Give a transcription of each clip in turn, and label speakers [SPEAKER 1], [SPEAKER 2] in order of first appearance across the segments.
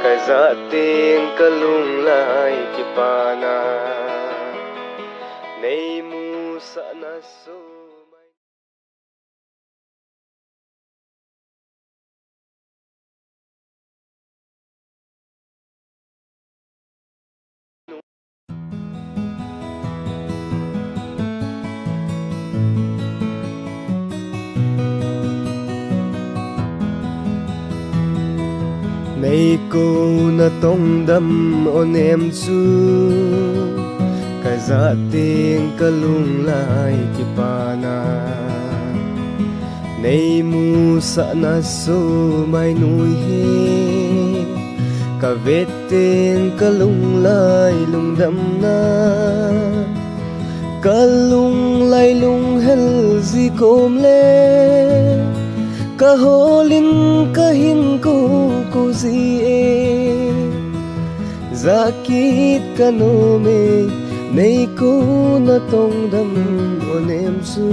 [SPEAKER 1] Ka za ting ka lung lai ki pana Nei mu sa na so Nay cô na tông đâm ôn em su Ka za tiếng ka lung lai ki pana Nay mu sa na so mai nuôi he Ka vết tiếng ka lung lai lung đâm na Ka lung lai lung hel gì côm le Ka holin ka hin ko gì e Zakit ka no me Nay ko na tong dam on em su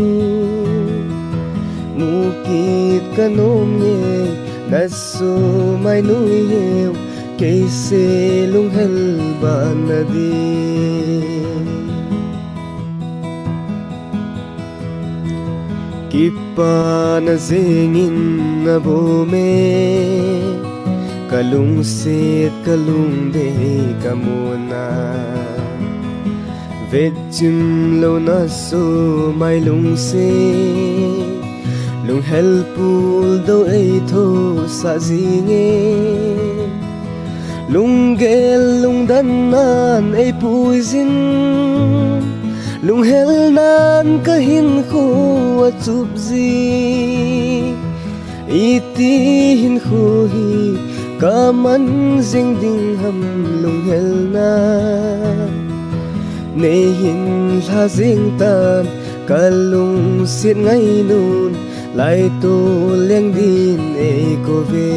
[SPEAKER 1] Mukit ka no me Na so mai nuôi heo Kay se lung hel ba na di Kipa na zingin na bome Kalung sit kalung de kamuna Vết chim lâu na so mai lung se Lung hel pul do ay tho sa zinge Lung gel lung dan nan ay puizin Lung hel nan kahin ko at subzi Iti hin ko hi Kaman zing ding ham lung hel na Nay hin la zing tan Kalung sit ngay nun Lai to liang din ay ko ve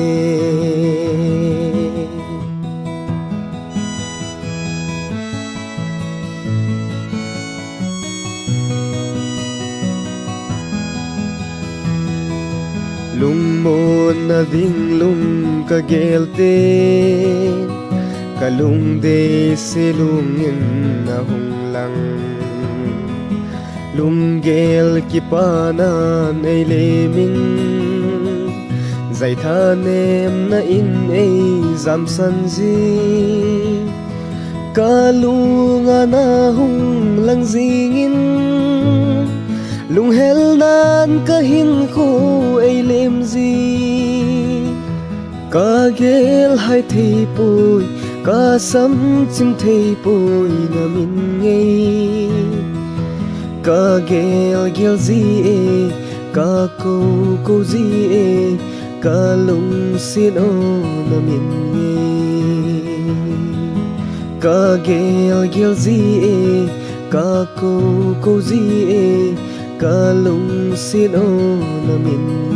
[SPEAKER 1] Lung mo na ding lung ka gelte Kalung de se lungin na hung lang Lung gel ki panan ay leming Zay thanem na in ay zam san zi Kalunga na hung lang zingin Lung hel nan kahin ko ay lemzi Ka gel hai thei poi Ka sam chim thei poi na min ngay Ka gel gel zi e Ka ko zi e Ka lung sin o na min ngay Ka gel gel zi e Ka ko zi e Ka lung sin o na min